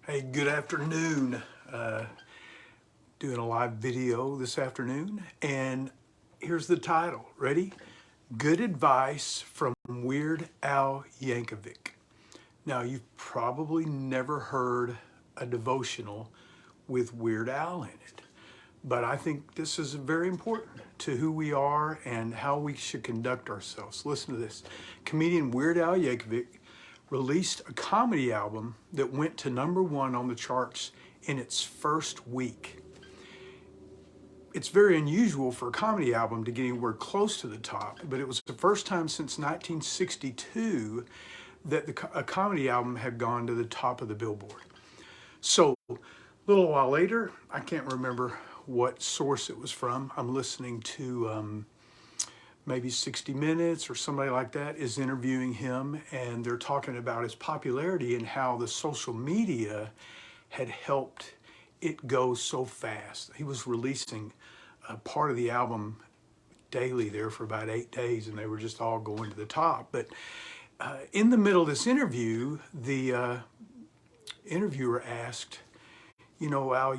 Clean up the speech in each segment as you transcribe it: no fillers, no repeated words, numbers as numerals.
Hey, good afternoon. Doing a live video this afternoon, and here's the title. Ready? Good advice from Weird Al Yankovic. Now, you've probably never heard a devotional with Weird Al in it, but I think this is very important to who we are and how we should conduct ourselves. Listen to this. Comedian Weird Al Yankovic released a comedy album that went to #1 on the charts in its first week. It's very unusual for a comedy album to get anywhere close to the top, but it was the first time since 1962 that a comedy album had gone to the top of the Billboard. So a little while later, I can't remember what source it was from. I'm listening to maybe 60 Minutes or somebody like that is interviewing him, and they're talking about his popularity and how the social media had helped it go so fast. He was releasing a part of the album daily there for about 8 days, and they were just all going to the top. But in the middle of this interview, the interviewer asked, you know, Al,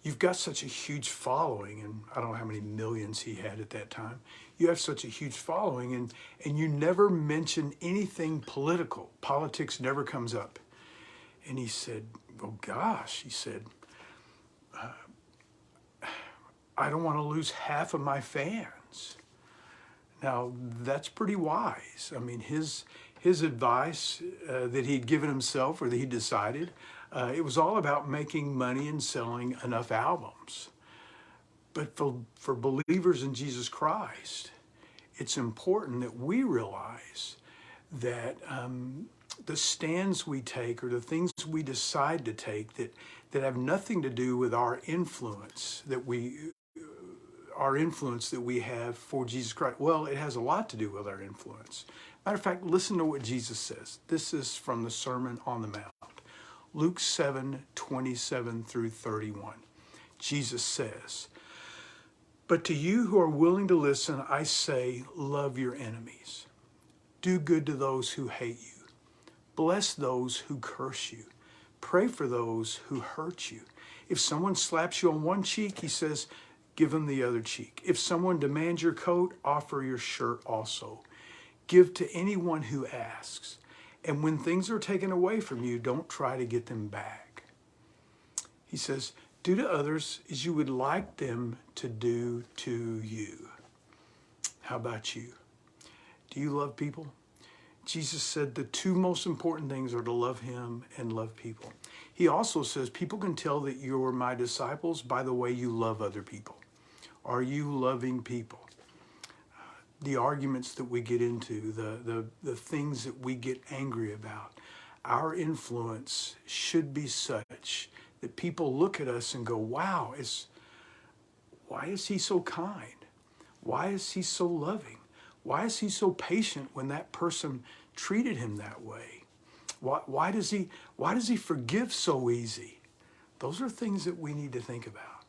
you've got such a huge following, and I don't know how many millions he had at that time. You have such a huge following, and you never mention anything political. Politics never comes up. And he said, oh gosh, he said, I don't want to lose half of my fans. Now, that's pretty wise. I mean, his advice that he'd given himself, or that he decided, it was all about making money and selling enough albums. But for believers in Jesus Christ, it's important that we realize that the stands we take, or the things we decide to take that have nothing to do with our influence that we have for Jesus Christ. Well, it has a lot to do with our influence. Matter of fact, listen to what Jesus says. This is from the Sermon on the Mount. Luke 7:27 through 31. Jesus says, but to you who are willing to listen, I say, love your enemies. Do good to those who hate you. Bless those who curse you. Pray for those who hurt you. If someone slaps you on one cheek, he says, give them the other cheek. If someone demands your coat, offer your shirt also. Give to anyone who asks. And when things are taken away from you, don't try to get them back. He says, do to others as you would like them to do to you. How about you? Do you love people? Jesus said the two most important things are to love him and love people. He also says people can tell that you're my disciples by the way you love other people. Are you loving people? The arguments that we get into, the things that we get angry about, our influence should be such that people look at us and go, wow, why is he so kind? Why is he so loving? Why is he so patient when that person treated him that way? Why does he forgive so easy? Those are things that we need to think about.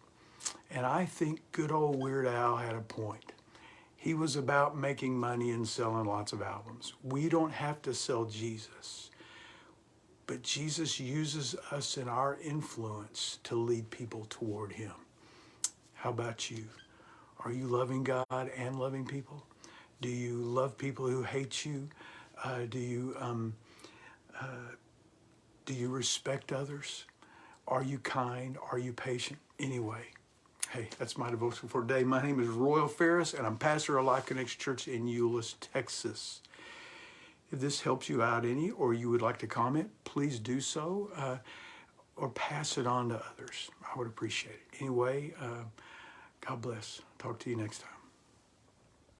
And I think good old Weird Al had a point. He was about making money and selling lots of albums. We don't have to sell Jesus, but Jesus uses us in our influence to lead people toward him. How about you? Are you loving God and loving people? Do you love people who hate you? Do you respect others? Are you kind? Are you patient? Anyway, hey, that's my devotion for today. My name is Royal Ferris, and I'm pastor of Life Connection Church in Euless, Texas. If this helps you out any, or you would like to comment, please do so, or pass it on to others. I would appreciate it. Anyway, God bless. Talk to you next time.